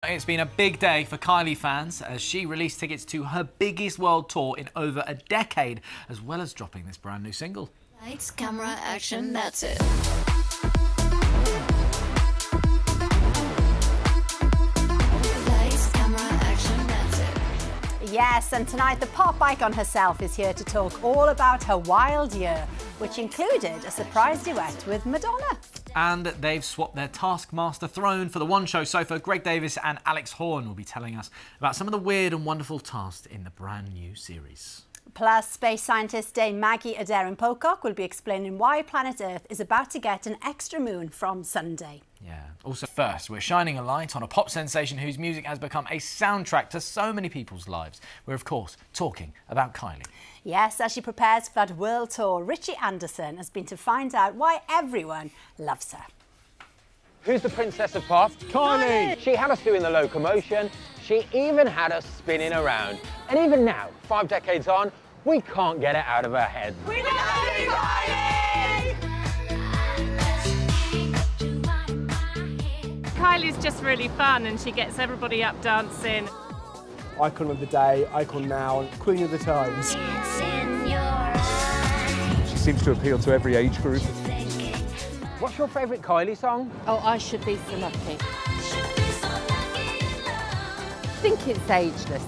It's been a big day for Kylie fans as she released tickets to her biggest world tour in over a decade, as well as dropping this brand new single. Lights, camera, action, that's it. Lights, camera, action, that's it. Yes, and tonight the pop icon herself is here to talk all about her wild year, which included a surprise duet with Madonna. And they've swapped their Taskmaster throne for the One Show sofa. Greg Davies and Horne will be telling us about some of the weird and wonderful tasks in the brand new series. Plus, space scientist Dame Maggie Aderin-Pocock will be explaining why planet Earth is about to get an extra moon from Sunday. Yeah. Also, first, we're shining a light on a pop sensation whose music has become a soundtrack to so many people's lives. We're, of course, talking about Kylie. Yes, as she prepares for that world tour, Richie Anderson has been to find out why everyone loves her. Who's the Princess of Pop? Kylie! She had us doing the locomotion. She even had us spinning around. And even now, 5 decades on, we can't get it out of her head. We love you, Kylie! Kylie's just really fun and she gets everybody up dancing. Icon of the day, icon now, queen of the times. She seems to appeal to every age group. What's your favourite Kylie song? Oh, I Should Be So Lucky. I think it's ageless.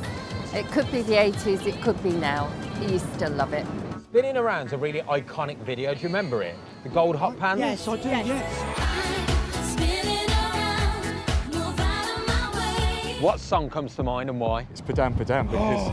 It could be the 80s, it could be now. You still love it. Spinning Around's a really iconic video. Do you remember it? The gold hot pants? Yes, I do, yes. What song comes to mind and why? It's Padam Padam because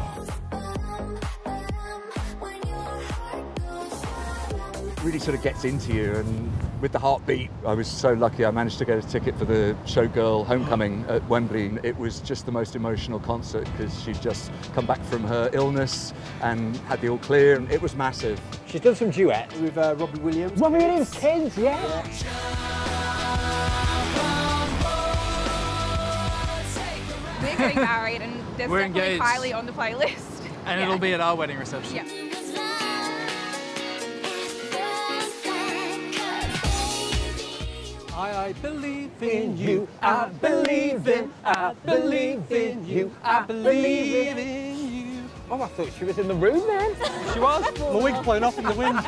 it really sort of gets into you, and with the heartbeat, I was so lucky I managed to get a ticket for the Showgirl Homecoming at Wembley. It was just the most emotional concert because she'd just come back from her illness and had the all clear, and it was massive. She's done some duets. With Robbie Williams. Robbie Williams' kids, yeah. We're getting married and there's We're definitely engaged. Kylie on the playlist. And it'll be at our wedding reception. Yeah. I believe in you, I believe in you, I believe in you. Oh, I thought she was in the room then. She was. My wig's blown off in the wind.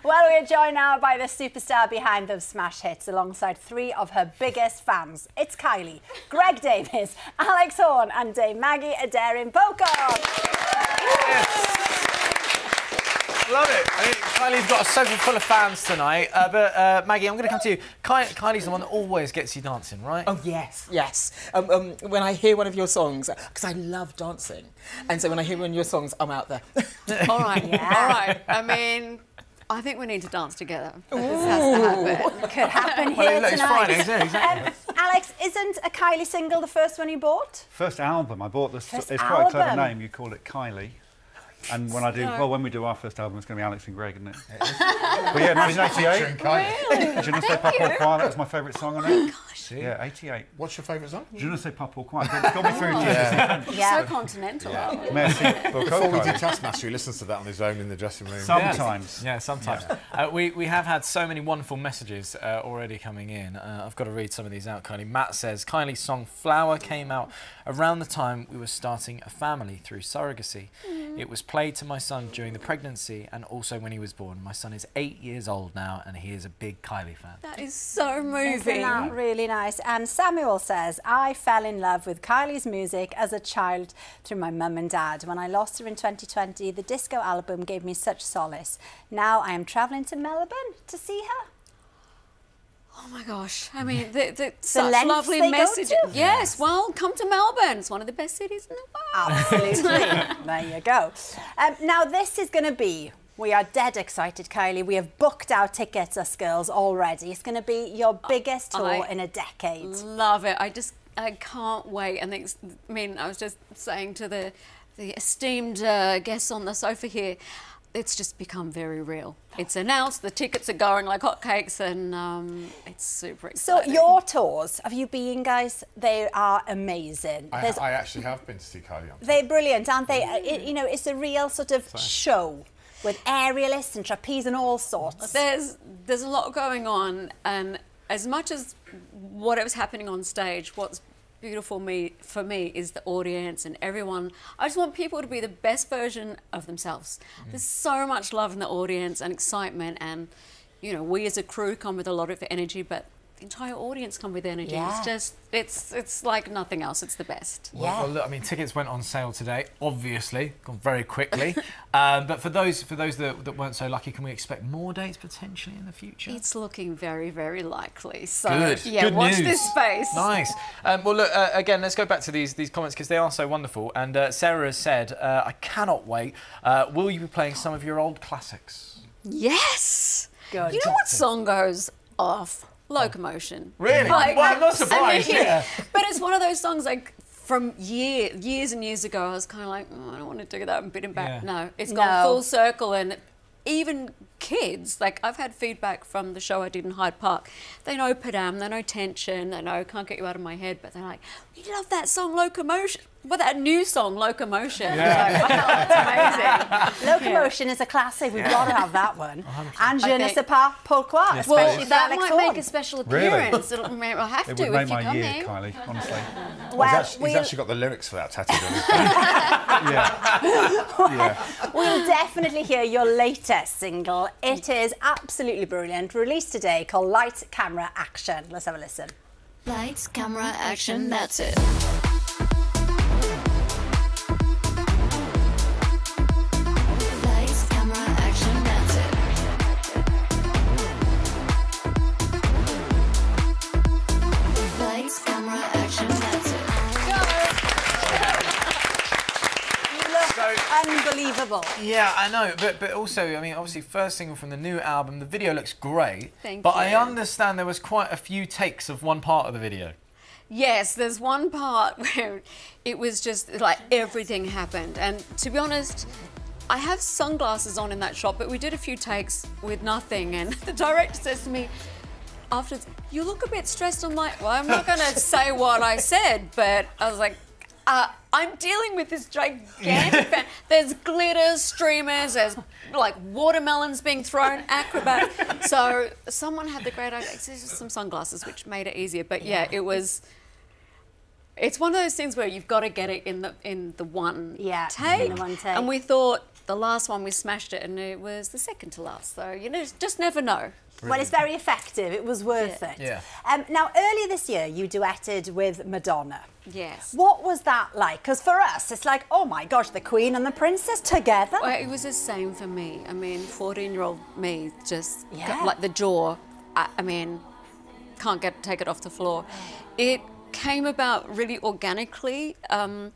Well, we are joined now by the superstar behind those smash hits alongside 3 of her biggest fans. It's Kylie, Greg Davies, Horne and Dame Maggie Aderin-Pocock. Yes. Love it. I mean, Kylie's got a sofa full of fans tonight. But Maggie, I'm going to come to you. Kylie's the one that always gets you dancing, right? Oh, yes, yes. When I hear one of your songs, because I love dancing, and so when I hear one of your songs, I'm out there. All right, Yeah. all right. I mean, I think we need to dance together. This has to happen. Could happen Well, here look, it's tonight. Friday, isn't it? Exactly. Alex, isn't a Kylie single the first one you bought? First album I bought. This First it's quite a clever album. name. You call it Kylie. And when I do, well, when we do our first album, it's going to be Alex and Greg, isn't it? But yeah, 1988. Really? Je ne sais pas pourquoi, that was my favourite song on it. Gosh. Yeah, 88. What's your favourite song? Je ne sais pas pourquoi. Got me through to So continental. Merci beaucoup. Before we did Taskmaster, he listens to that on his own in the dressing room. Sometimes. Yeah, sometimes. We have had so many wonderful messages already coming in. I've got to read some of these out, Kylie. Matt says, Kylie's song Flower came out around the time we were starting a family through surrogacy. It was played to my son during the pregnancy and also when he was born. My son is 8 years old now and he is a big Kylie fan. That is so moving. Isn't that really nice? And Samuel says, I fell in love with Kylie's music as a child through my mum and dad. When I lost her in 2020, the disco album gave me such solace. Now I am travelling to Melbourne to see her. Oh my gosh! I mean, such lengths lovely they go message. to. Yes, well, come to Melbourne. It's one of the best cities in the world. Absolutely. There you go. Now this is going to be. We are dead excited, Kylie. We have booked our tickets, us girls, already. It's going to be your biggest tour in a decade. Love it. I can't wait. And I was just saying to the esteemed guests on the sofa here, it's just become very real. It's announced, the tickets are going like hotcakes, and it's super exciting. So your tours, have you been, guys? They are amazing. I actually have been to see Kylie on tour. They're brilliant, aren't they? You know, it's a real sort of show with aerialists and trapeze and all sorts. There's a lot going on, and as much as whatever's happening on stage, what's beautiful for me is the audience and everyone. I just want people to be the best version of themselves. There's so much love in the audience and excitement, and you know, we as a crew come with a lot of energy, but the entire audience come with energy. It's just, it's like nothing else. It's the best. Well, look, I mean, tickets went on sale today, obviously, gone very quickly. But for those that weren't so lucky, can we expect more dates potentially in the future? It's looking very, very likely. So, good. yeah, Good watch news. this space. Nice. Well, look, again, let's go back to these comments because they are so wonderful. And Sarah has said, I cannot wait. Will you be playing some of your old classics? Yes. Good. You know what song goes off? Locomotion. Really? Like, well, I'm not surprised. Yeah. But it's one of those songs like from years and years ago. I was kind of like, oh, I don't want to do that and bit him back. Yeah. No, it's gone full circle, and even kids, like I've had feedback from the show I did in Hyde Park. They know Padam, they know Tension, they know Can't Get You Out of My Head, but they're like, we love that song Locomotion. Well, that new song, Locomotion. Yeah. Like, wow, that's amazing. Locomotion is a classic. We've got to have that one. And Je ne sais pas pourquoi, Yes, especially Well, for that Alex might Horne. make a special appearance. It'll have It to would make if you're my year, coming. Kylie, honestly. Well, He's actually got the lyrics for that tattooed on his back. Yeah. We'll definitely hear your latest single. It is absolutely brilliant. Released today, called Lights, Camera, Action. Let's have a listen. Lights, camera, action, that's it. Lights, camera, action, that's it. Lights, camera, action, that's it. You look unbelievable. Yeah, I know, but also, I mean, obviously, first single from the new album, the video looks great. Thank but you. I understand there was quite a few takes of one part of the video. Yes, there's one part where it was just like everything happened. And to be honest, I have sunglasses on in that shot, but we did a few takes with nothing. And the director says to me, after, you look a bit stressed. I'm like, well, I'm not going to say what I said, but I was like, I'm dealing with this gigantic fan. There's glitter, streamers, there's like watermelons being thrown, acrobat. So someone had the great idea. It's just some sunglasses, which made it easier. But yeah, it was. It's one of those things where you've got to get it in the one take. In the one take. And we thought the last one we smashed it, and it was the second to last. So you know, just never know. Well, it's very effective. It was worth it. Yeah. Now, earlier this year, you duetted with Madonna. Yes. What was that like? Because for us, it's like, oh my gosh, the Queen and the Princess together. Well, it was the same for me. I mean, 14-year-old me just got, Yeah. like the jaw. I mean, can't take it off the floor. It came about really organically, and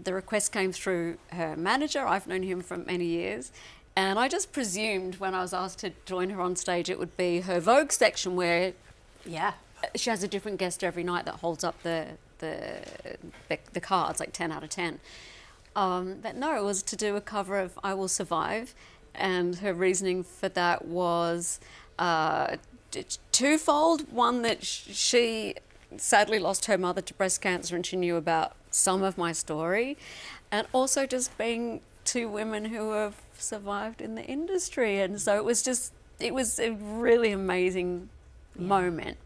the request came through her manager. I've known him for many years. And I just presumed when I was asked to join her on stage, it would be her Vogue section where she has a different guest every night that holds up the cards, like 10 out of 10. But no, it was to do a cover of I Will Survive. And her reasoning for that was twofold. One, that she sadly lost her mother to breast cancer and she knew about some of my story. And also just being two women who have survived in the industry, and so it was a really amazing moment.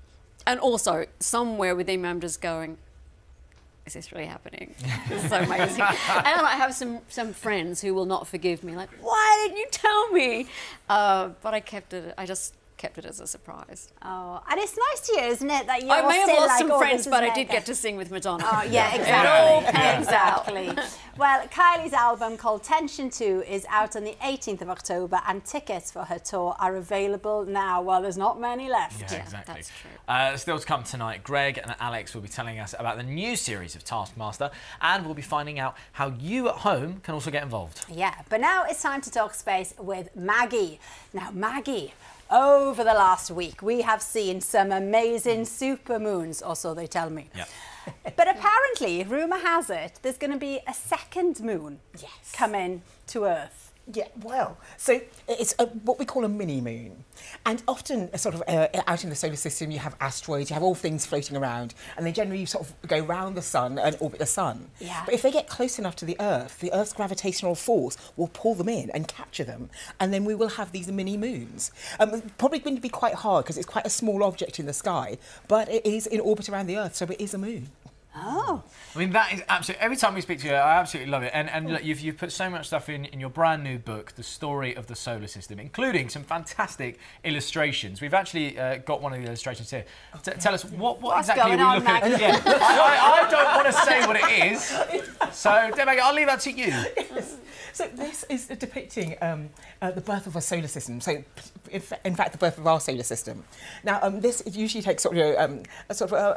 And also somewhere within me I'm just going, is this really happening? This is so amazing. And I have some friends who will not forgive me, like, why didn't you tell me? But I just kept it as a surprise. Oh, and it's nice to hear, isn't it, that you're I may have still lost like, some oh, friends, this is but I mega. did get to sing with Madonna. Oh, yeah, It all pans exactly. out. Well, Kylie's album called Tension 2 is out on the 18th of October, and tickets for her tour are available now. Well, there's not many left. Yeah, exactly. That's true. Still to come tonight, Greg and Alex will be telling us about the new series of Taskmaster, and we'll be finding out how you at home can also get involved. Yeah, but now it's time to talk space with Maggie. Now, Maggie, over the last week, we have seen some amazing supermoons, or so they tell me. Yeah. But apparently, rumour has it, there's going to be a second moon coming to Earth. Yeah, well, so it's what we call a mini-moon. And often, sort of out in the solar system, you have asteroids, you have all things floating around, and they generally sort of go round the sun and orbit the sun. Yeah. But if they get close enough to the Earth's gravitational force will pull them in and capture them, and then we will have these mini-moons. Probably going to be quite hard because it's quite a small object in the sky, but it is in orbit around the Earth, so it is a moon. Oh. I mean, that is absolutely... Every time we speak to you, I absolutely love it. And look, you've put so much stuff in your brand new book, The Story of the Solar System, including some fantastic illustrations. We've actually got one of the illustrations here. Tell us, what exactly are we looking at? Yeah. I don't want to say what it is. So, Maggie, I'll leave that to you. Yes. So this is depicting the birth of a solar system. So, in fact, the birth of our solar system. Now, this usually takes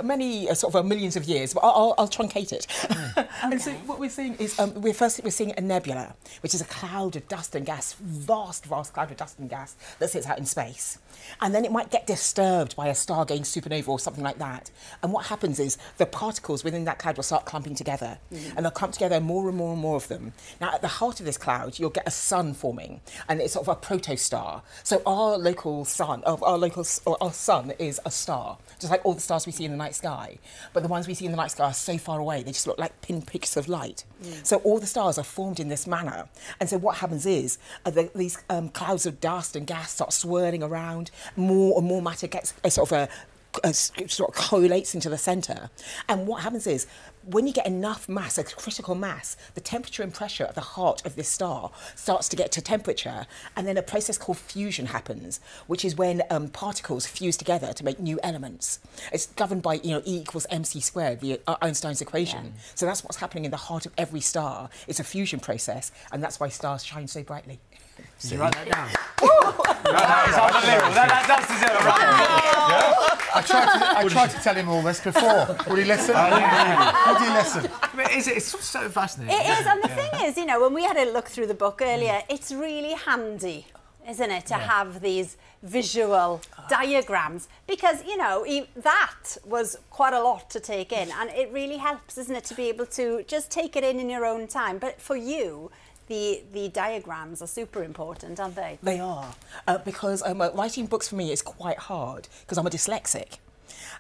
many millions of years, but I'll truncate it. Okay. And so what we're seeing is we're seeing a nebula, which is a cloud of dust and gas, vast cloud of dust and gas that sits out in space. And then it might get disturbed by a star going supernova or something like that. And what happens is the particles within that cloud will start clumping together, and they'll clump together more and more and more of them. Now, at the heart of this cloud, you'll get a sun forming, and it's sort of a protostar. So our local sun, our sun is a star, just like all the stars we see in the night sky. But the ones we see in the night sky are so far away, they just look like pinpricks of light. So all the stars are formed in this manner. And so what happens is these clouds of dust and gas start swirling around, more and more matter gets sort of collates into the centre. And what happens is, when you get enough mass, a critical mass, the temperature and pressure at the heart of this star starts to get to temperature, and then a process called fusion happens, which is when particles fuse together to make new elements. It's governed by, E equals mc squared, Einstein's equation. Yeah. So that's what's happening in the heart of every star. It's a fusion process, and that's why stars shine so brightly. So you write that down. That is unbelievable. That does deserve a round. I tried to tell him all this before. Would he listen? Would he listen? It's so fascinating. It is, and the thing is, when we had a look through the book earlier, it's really handy, isn't it, to have these visual diagrams, because, that was quite a lot to take in, and it really helps, isn't it, to be able to just take it in your own time. But for you, the diagrams are super important, aren't they? They are, because writing books for me is quite hard, because I'm a dyslexic.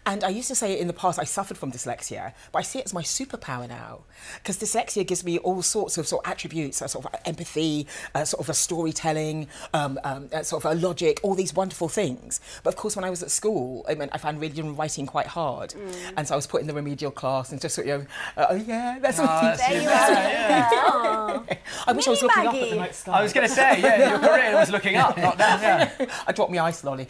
And I used to say in the past I suffered from dyslexia, but I see it as my superpower now, because dyslexia gives me all sorts of attributes, sort of empathy, sort of a storytelling, sort of a logic, all these wonderful things. But of course, when I was at school, I found reading and writing quite hard, and so I was put in the remedial class and just oh yeah, that's what there you are. I wish I was looking up at the night sky. I was going to say, your career was looking up, not down. Yeah. I dropped my ice lolly.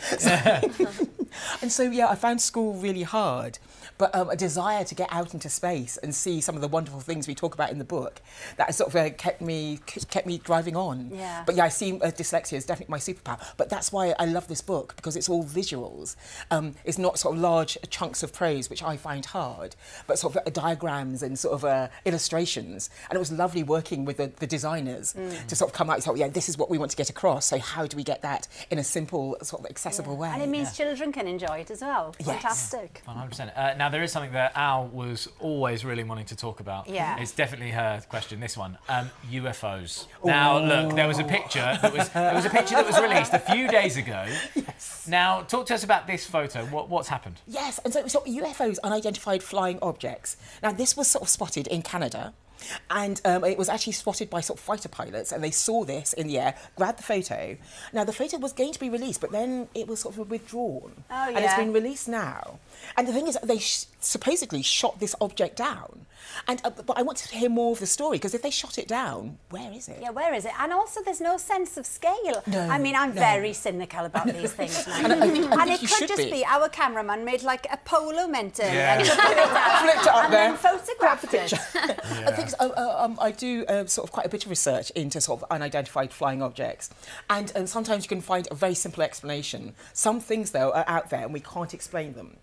And so, I found school really hard, but a desire to get out into space and see some of the wonderful things we talk about in the book, that sort of kept me driving on. Yeah. But I see dyslexia is definitely my superpower. But that's why I love this book, because it's all visuals. It's not sort of large chunks of prose, which I find hard, but sort of diagrams and sort of illustrations. And it was lovely working with the designers to sort of come out and say, this is what we want to get across. So how do we get that in a simple, sort of accessible way? And it means children can enjoy it as well. Yes. Fantastic. 100%. Now, there is something that Al was always really wanting to talk about. Yeah. It's definitely her question, this one. UFOs. Now, look, there was a picture that was released a few days ago. Yes. Now, talk to us about this photo. What's happened? Yes, and so UFOs, unidentified flying objects. Now, this was sort of spotted in Canada. And it was actually spotted by sort of fighter pilots, and they saw this in the air, grabbed the photo. Now, the photo was going to be released, but then it was sort of withdrawn. Oh, yeah. And it's been released now. And the thing is, they supposedly shot this object down. And but I want to hear more of the story, because if they shot it down, where is it? Yeah, where is it? And also, there's no sense of scale. No, I mean, I'm very cynical about these things. And I think it could just be our cameraman made like a polo mento and just put it down, flipped it up and there, then photographed it. I think I do sort of quite a bit of research into sort of unidentified flying objects, and sometimes you can find a very simple explanation. Some things, though, are out there and we can't explain them.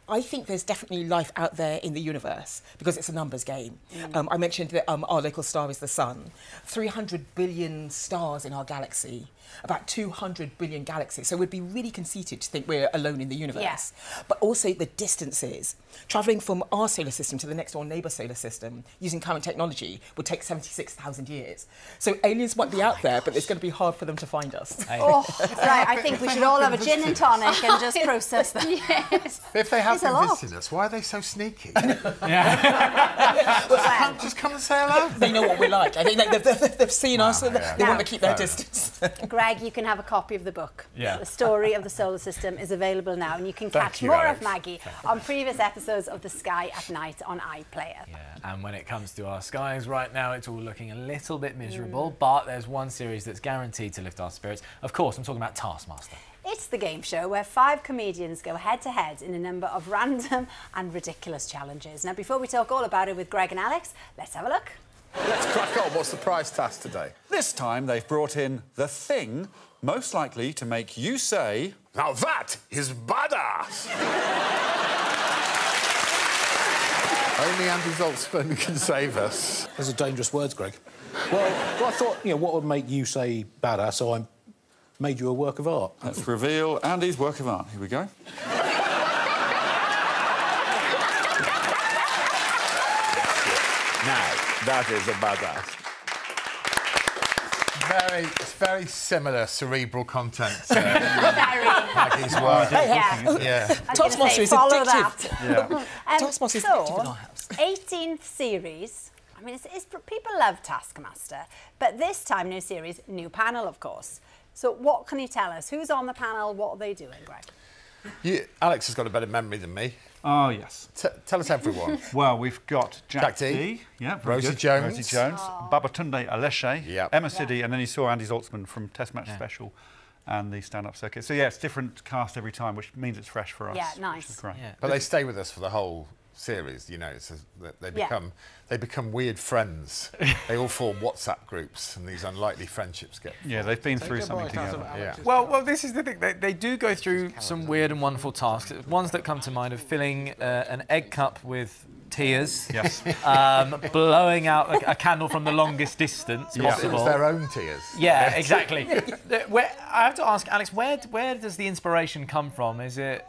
I think there's definitely life out there in the universe, because it's a numbers game. I mentioned that our local star is the sun. 300 billion stars in our galaxy, about 200 billion galaxies. So we'd be really conceited to think we're alone in the universe. Yeah. But also the distances. Travelling from our solar system to the next door neighbour solar system using current technology would take 76,000 years. So aliens might be out there, but it's going to be hard for them to find us. Oh, right. I think we should all have a gin and tonic and just process them. Yes. minutes. If they have is a been lot. visiting us, why are they so sneaky? Well, Just come and say hello. They know what we're like. I think they've seen us and they want to keep their distance. Greg, you can have a copy of the book. Yeah. The story of the solar system is available now, and you can catch you, more Alex. of Maggie on previous episodes of The Sky at Night on iPlayer. Yeah, and when it comes to our skies right now, it's all looking a little bit miserable, but there's one series that's guaranteed to lift our spirits. Of course, I'm talking about Taskmaster. It's the game show where 5 comedians go head-to-head in a number of random and ridiculous challenges. Now, before we talk all about it with Greg and Alex, let's have a look. Let's crack on. What's the prize task today? This time they've brought in the thing most likely to make you say, "Now that is badass!" Only Andy Zaltzman can save us. Those are dangerous words, Greg. Well, I thought, what would make you say badass, so I made you a work of art. Let's reveal Andy's work of art. Here we go. Now, that is a badass. It's very similar cerebral content to Maggie's work. Yeah. Taskmaster is follow addictive. that. Taskmaster is addictive in our house. 18th series. I mean, people love Taskmaster, but this time, new series, new panel, of course. So what can you tell us? Who's on the panel? What are they doing, Greg? Alex has got a better memory than me. Oh, yes. Tell us everyone. Well, we've got Jack D. D. Yeah, very Rosie good. Jones. Rosie Jones. Babatunde Aleshe. Yep. Emma Siddy. And then you saw Andy Zaltzman from Test Match Special and the stand-up circuit. So, yeah, it's different cast every time, which means it's fresh for us. Yeah, nice. Which is great. Yeah. But they stay with us for the whole series, they become weird friends. They all form WhatsApp groups, and these unlikely friendships get formed. Yeah, they've been through something together. Yeah. Well, this is the thing. They do go through some weird and wonderful tasks. Ones that come to mind are filling an egg cup with tears. Yes. Blowing out a candle from the longest distance possible. It's their own tears. Yeah, exactly. I have to ask, Alex, where does the inspiration come from? Is it...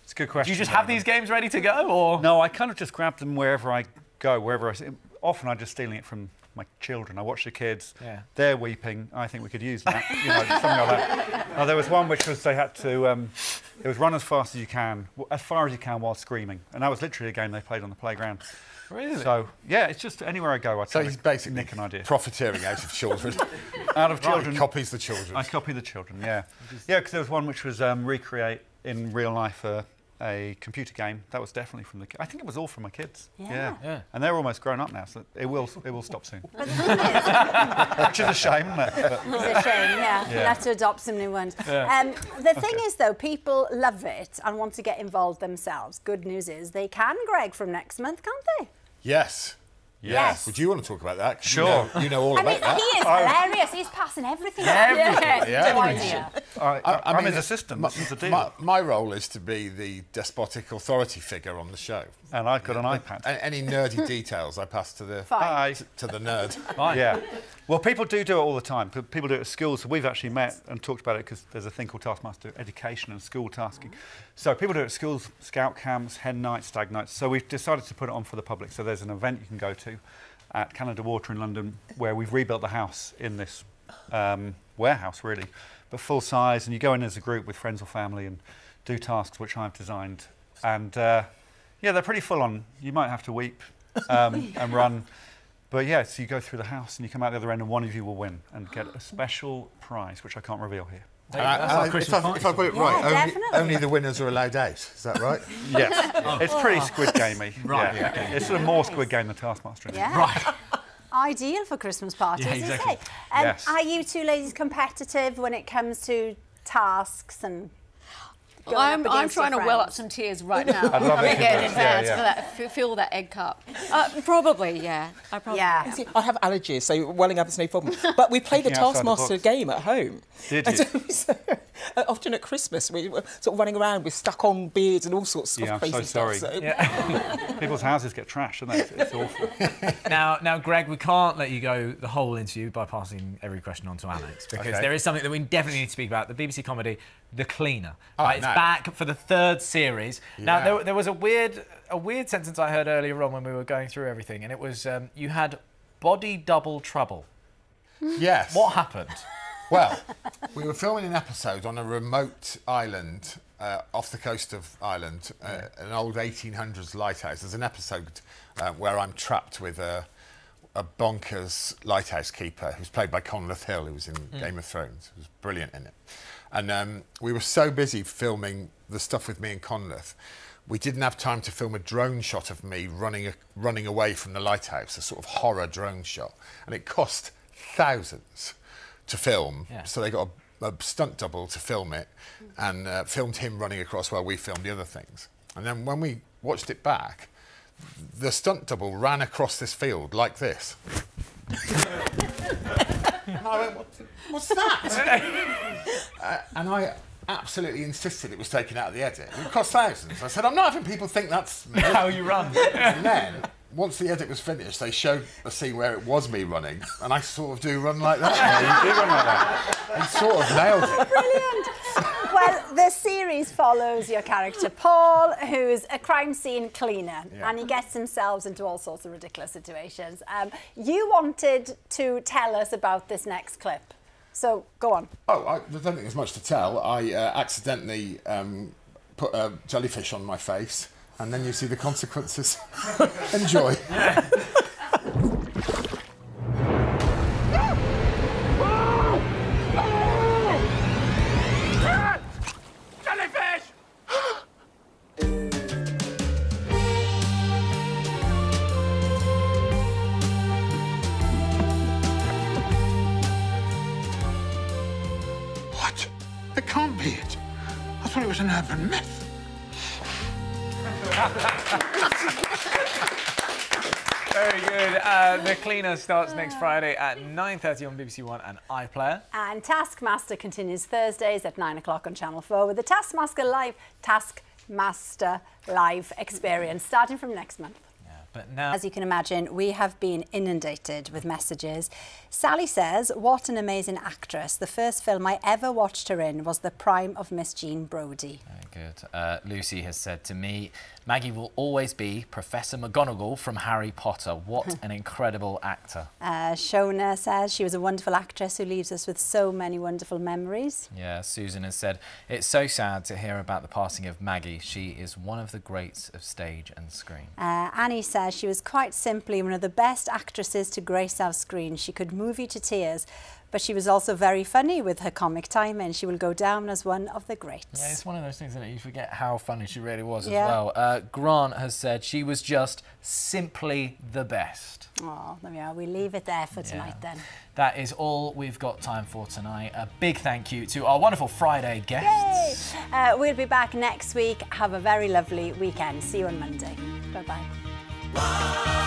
It's a good question. Do you just have these games ready to go, or...? No, I kind of just grab them wherever I go, wherever I see. Often I'm just stealing it from my children. I watch the kids. Yeah. They're weeping. I think we could use that. Something like that. There was one which was they had to... it was run as fast as you can, while screaming. And that was literally a game they played on the playground. Really? So, yeah, it's just anywhere I go, I try he's to basically nick an idea. profiteering out of children. Out of children. He copies the children. I copy the children, yeah. Yeah, because there was one which was recreate in real life a computer game. That was definitely from the... I think it was all from my kids. Yeah. And they're almost grown up now, so it will stop soon. Which is a shame, isn't it? It's a shame, yeah. You'll have to adopt some new ones. The thing is, though, people love it and want to get involved themselves. Good news is they can, Greg, from next month, can't they? Yes. Yes. Would you want to talk about that? 'Cause Sure. You know all about that. He is hilarious. He's passing everything. Yeah. No idea. I'm his assistant. This is the deal. My role is to be the despotic authority figure on the show. And I've got an iPad. Any nerdy details I pass to the to the nerd. Fine. Yeah. Well, people do it all the time. People do it at schools. So we've actually met and talked about it because there's a thing called Taskmaster Education and School Tasking. So people do it at schools, scout camps, hen nights, stag nights. So we've decided to put it on for the public. So there's an event you can go to at Canada Water in London where we've rebuilt the house in this warehouse, really, but full size. And you go in as a group with friends or family and do tasks which I've designed. And yeah, they're pretty full on. You might have to weep and run. But yeah, so you go through the house and you come out the other end and one of you will win and get a special prize, which I can't reveal here. If I've got it right, only the winners are allowed out. Is that right? Yes. It's pretty Squid Gamey. Right. Yeah. It's sort of more Squid Game than Taskmaster. Yeah. Right. Ideal for Christmas parties, exactly. isn't it? Yes. Are you two ladies competitive when it comes to tasks and... I'm trying to well up some tears right now. I'd love it. In advance for that, fill that egg cup. Probably, yeah. See, I have allergies, so welling up is no problem. But we played the Thinking outside the Taskmaster box. game at home. Did you? So, often at Christmas, we were sort of running around with stuck-on beards and all sorts of crazy sorry. stuff. So. People's houses get trashed, don't they? It's awful. Now, Greg, we can't let you go the whole interview by passing every question on to Alex because there is something that we definitely need to speak about. The BBC comedy, The Cleaner. It's back for the 3rd series. Yeah. Now, there was a weird sentence I heard earlier on when we were going through everything, and it was you had body double trouble. Yes. What happened? Well, we were filming an episode on a remote island off the coast of Ireland, an old 1800s lighthouse. There's an episode where I'm trapped with a bonkers lighthouse keeper who's played by Conleth Hill, who was in Game of Thrones. He was brilliant in it. And we were so busy filming the stuff with me and Conleth, we didn't have time to film a drone shot of me running away from the lighthouse, a sort of horror drone shot. And it cost thousands to film, so they got a stunt double to film it, and filmed him running across while we filmed the other things. And then when we watched it back, the stunt double ran across this field like this. And I went, what's that? And I absolutely insisted it was taken out of the edit. It cost thousands. I said, I'm not having people think that's how you run. And then, once the edit was finished, they showed a scene where it was me running, and I sort of do run like that. Yeah, you do run like that. And sort of nailed it. Brilliant. Well, the series follows your character Paul, who's a crime scene cleaner, and he gets himself into all sorts of ridiculous situations. You wanted to tell us about this next clip, so go on. Oh, I don't think there's much to tell. I accidentally put a jellyfish on my face, and then you see the consequences. Enjoy. What? It can't be it. I thought it was an urban myth. Very good. The Cleaner starts next Friday at 9:30 on BBC One and iPlayer. And Taskmaster continues Thursdays at 9 o'clock on Channel 4 with the Taskmaster Live experience starting from next month. But now, as you can imagine, we have been inundated with messages. Sally says, what an amazing actress. The first film I ever watched her in was The Prime of Miss Jean Brodie. Very good. Lucy has said to me, Maggie will always be Professor McGonagall from Harry Potter. What an incredible actor. Shona says she was a wonderful actress who leaves us with so many wonderful memories. Yeah, Susan has said, it's so sad to hear about the passing of Maggie. She is one of the greats of stage and screen. Annie says she was quite simply one of the best actresses to grace our screen. She could move you to tears, but she was also very funny with her comic timing. She will go down as one of the greats. Yeah, it's one of those things that you forget how funny she really was as well. Grant has said she was just simply the best. Oh, there we are. We leave it there for tonight then. That is all we've got time for tonight. A big thank you to our wonderful Friday guests. We'll be back next week. Have a very lovely weekend. See you on Monday. Bye-bye.